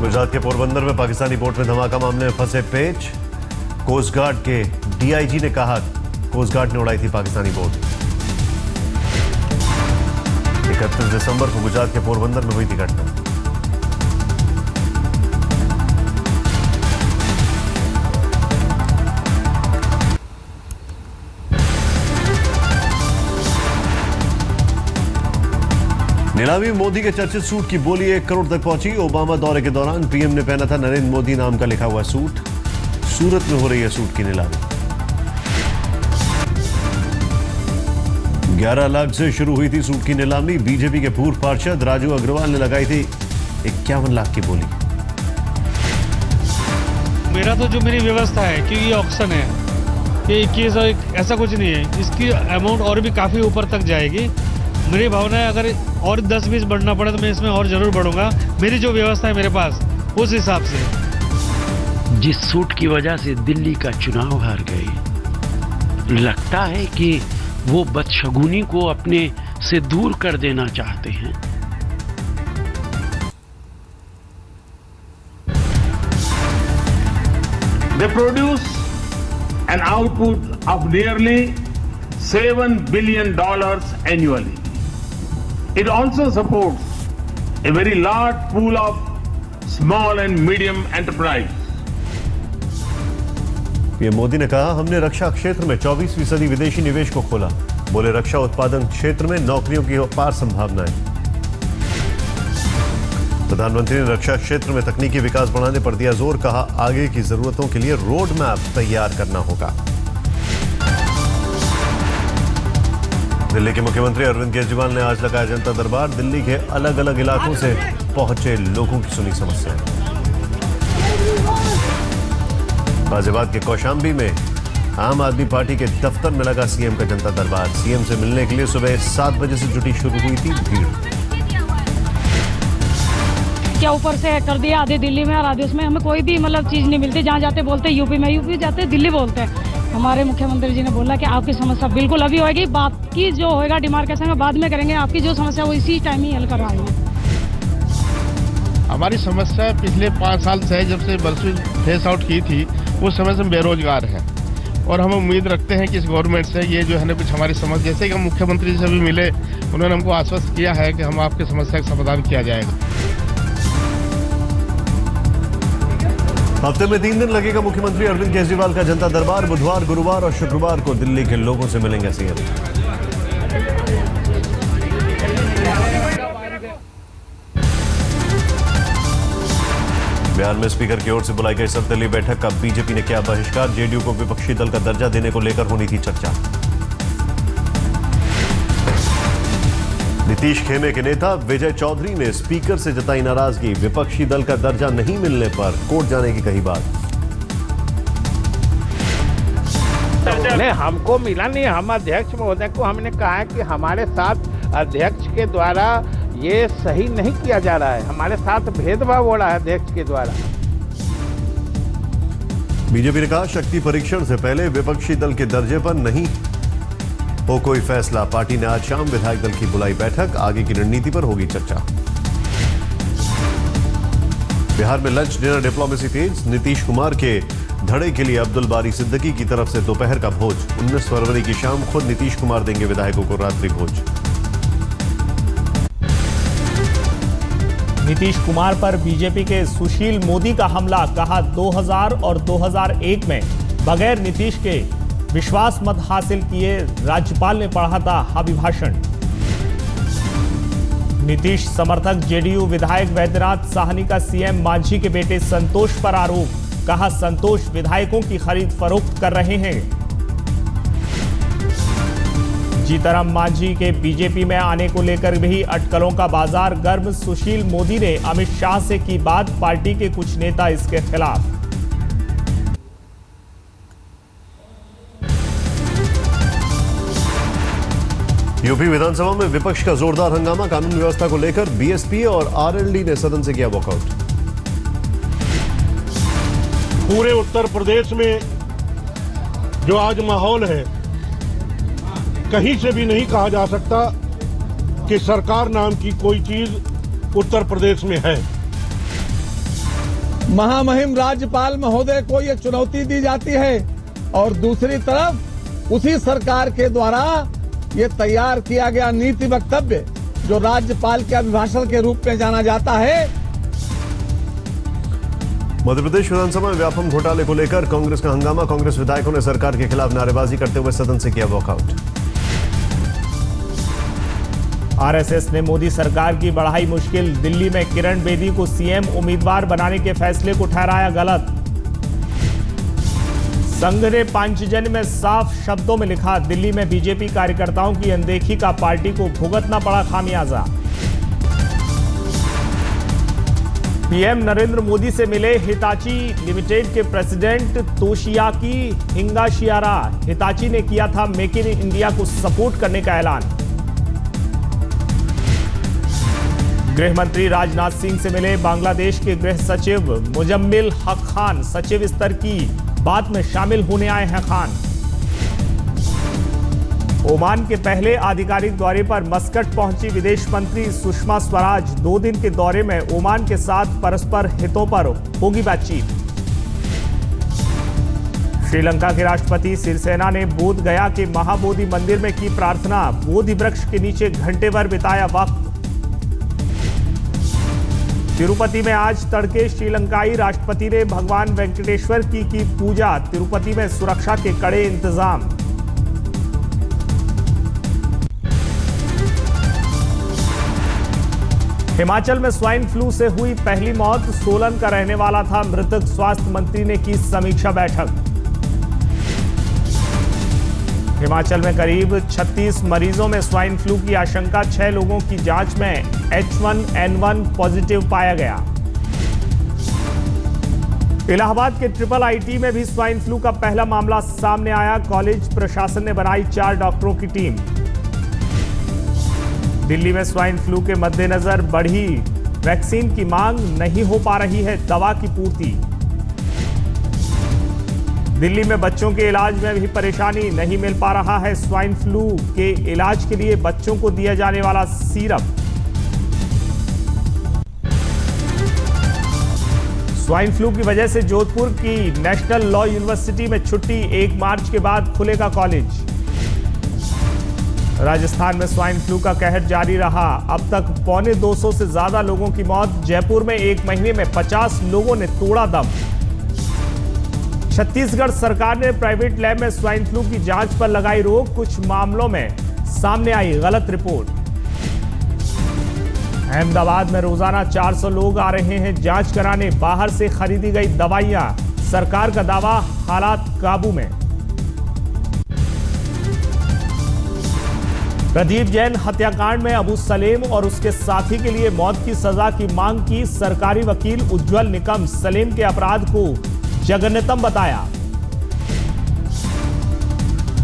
गुजरात के पोरबंदर में पाकिस्तानी बोट में धमाका मामले में फंसे पेच। कोस्ट गार्ड के डीआईजी ने कहा कोस्ट गार्ड ने उड़ाई थी पाकिस्तानी बोट। 31 दिसंबर को गुजरात के पोरबंदर में हुई थी घटना। नीलामी मोदी के चर्चित सूट की बोली 1 करोड़ तक पहुंची। ओबामा दौरे के दौरान पीएम ने पहना था नरेंद्र मोदी नाम का लिखा हुआ सूट। सूरत में हो रही है सूट की नीलामी। 11 लाख से शुरू हुई थी सूट की नीलामी। बीजेपी के पूर्व पार्षद राजू अग्रवाल ने लगाई थी 51 लाख की बोली। मेरा तो जो मेरी व्यवस्था है कि ये ऑक्शन है कि 21 ऐसा कुछ नहीं है, इसकी अमाउंट और भी काफ़ी ऊपर तक जाएगी। मेरी भावना है अगर और 10-20 बढ़ना पड़े तो मैं इसमें और जरूर बढ़ूंगा। मेरी जो व्यवस्था है मेरे पास उस हिसाब से। जिस सूट की वजह से दिल्ली का चुनाव हार गए, लगता है कि वो बदशगुनी को अपने से दूर कर देना चाहते हैं। They produce an output of nearly $7 billion annually. It also supports a very large pool of small and medium enterprise. PM Modi ने कहा हमने रक्षा क्षेत्र में 24वीं विदेशी निवेश को खोला। बोले रक्षा उत्पादन क्षेत्र में नौकरियों की अपार संभावनाएं। प्रधानमंत्री ने रक्षा क्षेत्र में तकनीकी विकास बढ़ाने पर दिया जोर। कहा आगे की जरूरतों के लिए रोड मैप तैयार करना होगा। दिल्ली के मुख्यमंत्री अरविंद केजरीवाल ने आज लगाया जनता दरबार। दिल्ली के अलग अलग इलाकों से पहुंचे लोगों की सुनी समस्याएं। गाजियाबाद के कौशाम्बी में आम आदमी पार्टी के दफ्तर में लगा सीएम का जनता दरबार। सीएम से मिलने के लिए सुबह 7 बजे से शुरू हुई थी भीड़। क्या ऊपर से कर दिया, आधे दिल्ली में और आधे उसमें, हमें कोई भी मतलब चीज नहीं मिलती। जहाँ जाते बोलते यूपी में, यूपी जाते दिल्ली बोलते हैं। हमारे मुख्यमंत्री जी ने बोला कि आपकी समस्या बिल्कुल अभी होगी, बाकी जो होएगा डिमार्केशन में बाद में करेंगे। आपकी जो समस्या वो इसी टाइम ही हल करा रहे हैं। हमारी समस्या पिछले 5 साल से जब से बरसों फेस आउट की थी उस समय से हम बेरोजगार हैं और हम उम्मीद रखते हैं कि इस गवर्नमेंट से ये जो है ना कुछ हमारी समस्या, जैसे कि हम मुख्यमंत्री जी से भी मिले, उन्होंने हमको आश्वस्त किया है कि हम आपकी समस्या का समाधान किया जाएगा। हफ्ते में 3 दिन लगेगा मुख्यमंत्री अरविंद केजरीवाल का जनता दरबार। बुधवार, गुरुवार और शुक्रवार को दिल्ली के लोगों से मिलेंगे सीएम। बिहार में स्पीकर की ओर से बुलाई गई सर्वदलीय बैठक का बीजेपी ने किया बहिष्कार। जेडीयू को विपक्षी दल का दर्जा देने को लेकर होनी थी चर्चा। नीतीश खेमे के नेता विजय चौधरी ने स्पीकर से जताई नाराजगी। विपक्षी दल का दर्जा नहीं मिलने पर कोर्ट जाने की कही बात। नहीं, हमको मिला नहीं। हम अध्यक्ष महोदय को हमने कहा है कि हमारे साथ अध्यक्ष के द्वारा ये सही नहीं किया जा रहा है, हमारे साथ भेदभाव हो रहा है अध्यक्ष के द्वारा। बीजेपी ने कहा शक्ति परीक्षण से पहले विपक्षी दल के दर्जे पर नहीं हो कोई फैसला। पार्टी ने आज शाम विधायक दल की बुलाई बैठक। आगे की रणनीति पर होगी चर्चा। बिहार में लंच डिनर डिप्लोमेसी तेज। नीतीश कुमार के धड़े के लिए अब्दुल बारी सिद्दीकी की तरफ से दोपहर का भोज। 19 फरवरी की शाम खुद नीतीश कुमार देंगे विधायकों को रात्रि भोज। नीतीश कुमार पर बीजेपी के सुशील मोदी का हमला। कहा 2000 और 2001 में बगैर नीतीश के विश्वास मत हासिल किए राज्यपाल ने पढ़ा था अभिभाषण। नीतीश समर्थक जेडीयू विधायक वैद्यनाथ साहनी का सीएम मांझी के बेटे संतोष पर आरोप। कहा संतोष विधायकों की खरीद फरोख्त कर रहे हैं। जीतराम मांझी के बीजेपी में आने को लेकर भी अटकलों का बाजार गर्म। सुशील मोदी ने अमित शाह से की बात। पार्टी के कुछ नेता इसके खिलाफ। यूपी विधानसभा में विपक्ष का जोरदार हंगामा। कानून व्यवस्था को लेकर बीएसपी और आरएलडी ने सदन से किया वॉकआउट। पूरे उत्तर प्रदेश में जो आज माहौल है, कहीं से भी नहीं कहा जा सकता कि सरकार नाम की कोई चीज उत्तर प्रदेश में है। महामहिम राज्यपाल महोदय को ये चुनौती दी जाती है और दूसरी तरफ उसी सरकार के द्वारा ये तैयार किया गया नीति वक्तव्य जो राज्यपाल के अभिभाषण के रूप में जाना जाता है। मध्य प्रदेश विधानसभा में व्यापम घोटाले को लेकर कांग्रेस का हंगामा। कांग्रेस विधायकों ने सरकार के खिलाफ नारेबाजी करते हुए सदन से किया वॉकआउट। आरएसएस ने मोदी सरकार की बढ़ाई मुश्किल। दिल्ली में किरण बेदी को सीएम उम्मीदवार बनाने के फैसले को ठहराया गलत। संघ ने पांचजन्य में साफ शब्दों में लिखा, दिल्ली में बीजेपी कार्यकर्ताओं की अनदेखी का पार्टी को भुगतना पड़ा खामियाजा। पीएम नरेंद्र मोदी से मिले हिताची लिमिटेड के प्रेसिडेंट तोशियाकी हिंगाशियारा। हिताची ने किया था मेक इन इंडिया को सपोर्ट करने का ऐलान। गृह मंत्री राजनाथ सिंह से मिले बांग्लादेश के गृह सचिव मुजम्मिल हक खान। सचिव स्तर की बात में शामिल होने आए हैं खान। ओमान के पहले आधिकारिक दौरे पर मस्कट पहुंची विदेश मंत्री सुषमा स्वराज। 2 दिन के दौरे में ओमान के साथ परस्पर हितों पर होगी बातचीत। श्रीलंका के राष्ट्रपति सिरिसेना ने बोध गया के महाबोधि मंदिर में की प्रार्थना। बोधि वृक्ष के नीचे घंटे भर बिताया वक्त। तिरुपति में आज तड़के श्रीलंकाई राष्ट्रपति ने भगवान वेंकटेश्वर की पूजा। तिरुपति में सुरक्षा के कड़े इंतजाम। हिमाचल में स्वाइन फ्लू से हुई पहली मौत। सोलन का रहने वाला था मृतक। स्वास्थ्य मंत्री ने की समीक्षा बैठक। हिमाचल में करीब 36 मरीजों में स्वाइन फ्लू की आशंका। 6 लोगों की जांच में H1N1 पॉजिटिव पाया गया। इलाहाबाद के ट्रिपल आईटी में भी स्वाइन फ्लू का पहला मामला सामने आया। कॉलेज प्रशासन ने बनाई 4 डॉक्टरों की टीम। दिल्ली में स्वाइन फ्लू के मद्देनजर बढ़ी वैक्सीन की मांग। नहीं हो पा रही है दवा की पूर्ति। दिल्ली में बच्चों के इलाज में भी परेशानी। नहीं मिल पा रहा है स्वाइन फ्लू के इलाज के लिए बच्चों को दिया जाने वाला सिरप। स्वाइन फ्लू की वजह से जोधपुर की नेशनल लॉ यूनिवर्सिटी में छुट्टी। 1 मार्च के बाद खुलेगा कॉलेज। राजस्थान में स्वाइन फ्लू का कहर जारी रहा। अब तक 250 से ज्यादा लोगों की मौत। जयपुर में 1 महीने में 50 लोगों ने तोड़ा दम। छत्तीसगढ़ सरकार ने प्राइवेट लैब में स्वाइन फ्लू की जांच पर लगाई रोक। कुछ मामलों में सामने आई गलत रिपोर्ट। अहमदाबाद में रोजाना 400 लोग आ रहे हैं जांच कराने। बाहर से खरीदी गई दवाइयां। सरकार का दावा हालात काबू में। प्रदीप जैन हत्याकांड में अबू सलेम और उसके साथी के लिए मौत की सजा की मांग की। सरकारी वकील उज्जवल निकम सलेम के अपराध को जघन्यतम बताया।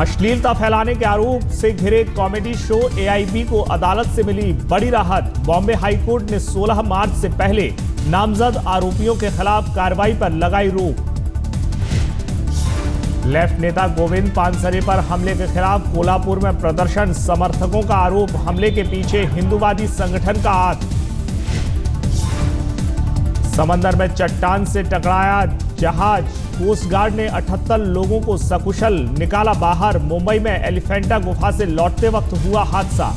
अश्लीलता फैलाने के आरोप से घिरे कॉमेडी शो एआईबी को अदालत से मिली बड़ी राहत। बॉम्बे हाईकोर्ट ने 16 मार्च से पहले नामजद आरोपियों के खिलाफ कार्रवाई पर लगाई रोक। लेफ्ट नेता गोविंद पानसरे पर हमले के खिलाफ कोल्हापुर में प्रदर्शन। समर्थकों का आरोप, हमले के पीछे हिंदूवादी संगठन का हाथ। समंदर में चट्टान से टकराया जहाज। कोस्ट गार्ड ने 78 लोगों को सकुशल निकाला बाहर। मुंबई में एलिफेंटा गुफा से लौटते वक्त हुआ हादसा।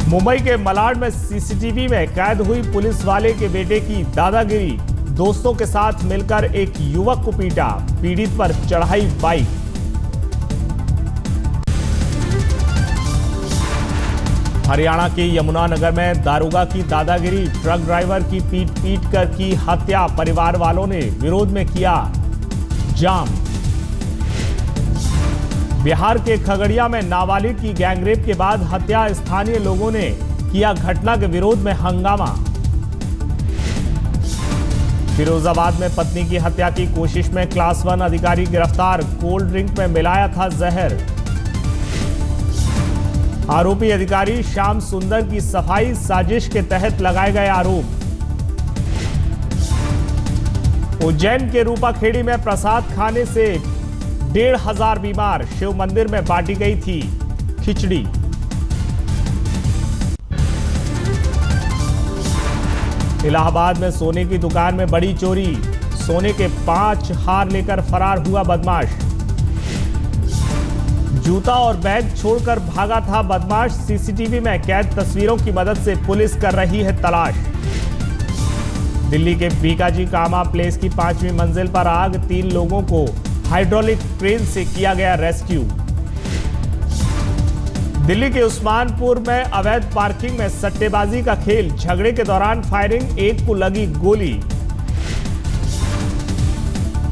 मुंबई के मलाड में सीसीटीवी में कैद हुई पुलिस वाले के बेटे की दादागिरी। दोस्तों के साथ मिलकर एक युवक को पीटा। पीड़ित पर चढ़ाई बाइक। हरियाणा के यमुनानगर में दारोगा की दादागिरी। ट्रक ड्राइवर की पीट कर की हत्या। परिवार वालों ने विरोध में किया जाम। बिहार के खगड़िया में नाबालिग की गैंगरेप के बाद हत्या। स्थानीय लोगों ने किया घटना के विरोध में हंगामा। फिरोजाबाद में पत्नी की हत्या की कोशिश में क्लास 1 अधिकारी गिरफ्तार। कोल्ड ड्रिंक में मिलाया था जहर। आरोपी अधिकारी श्याम सुंदर की सफाई साजिश के तहत लगाए गए आरोप। उज्जैन के रूपाखेड़ी में प्रसाद खाने से 1,500 बीमार। शिव मंदिर में बांटी गई थी खिचड़ी। इलाहाबाद में सोने की दुकान में बड़ी चोरी, सोने के 5 हार लेकर फरार हुआ बदमाश। जूता और बैग छोड़कर भागा था बदमाश, सीसीटीवी में कैद तस्वीरों की मदद से पुलिस कर रही है तलाश। दिल्ली के बीकाजी कामा प्लेस की 5वीं मंजिल पर आग, 3 लोगों को हाइड्रोलिक क्रेन से किया गया रेस्क्यू। दिल्ली के उस्मानपुर में अवैध पार्किंग में सट्टेबाजी का खेल, झगड़े के दौरान फायरिंग, एक को लगी गोली।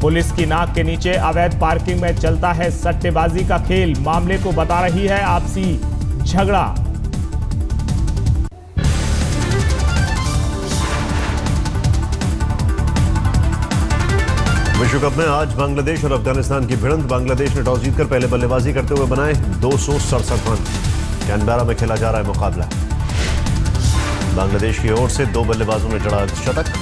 पुलिस की नाक के नीचे अवैध पार्किंग में चलता है सट्टेबाजी का खेल, मामले को बता रही है आपसी झगड़ा। विश्व कप में आज बांग्लादेश और अफगानिस्तान की भिड़ंत। बांग्लादेश ने टॉस जीतकर पहले बल्लेबाजी करते हुए बनाए 267 रन। कैनबेरा में खेला जा रहा है मुकाबला। बांग्लादेश की ओर से 2 बल्लेबाजों ने जड़ा शतक।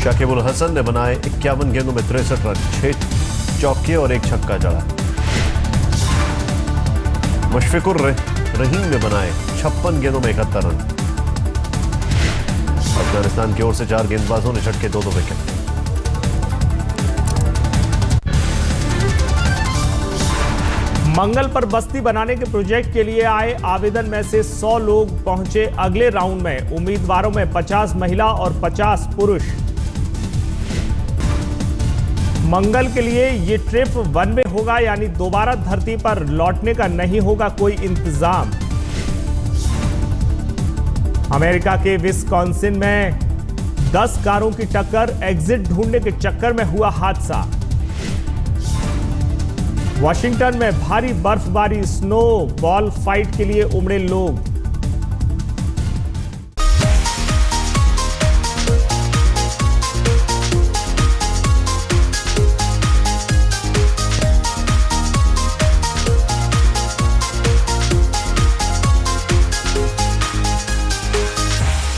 शाकिब उल हसन ने बनाए 51 गेंदों में 63 रन, 6 चौके और 1 छक्का जड़ा। मुशफिकुर रहीम ने बनाए 56 गेंदों में 71 रन। अफगानिस्तान की ओर से 4 गेंदबाजों ने झटके 2-2 विकेट। मंगल पर बस्ती बनाने के प्रोजेक्ट के लिए आए आवेदन में से 100 लोग पहुंचे अगले राउंड में। उम्मीदवारों में 50 महिला और 50 पुरुष। मंगल के लिए ये ट्रिप वन वे होगा, यानी दोबारा धरती पर लौटने का नहीं होगा कोई इंतजाम। अमेरिका के विस्कॉन्सिन में 10 कारों की टक्कर, एग्जिट ढूंढने के चक्कर में हुआ हादसा। वॉशिंगटन में भारी बर्फबारी, स्नो बॉल फाइट के लिए उमड़े लोग।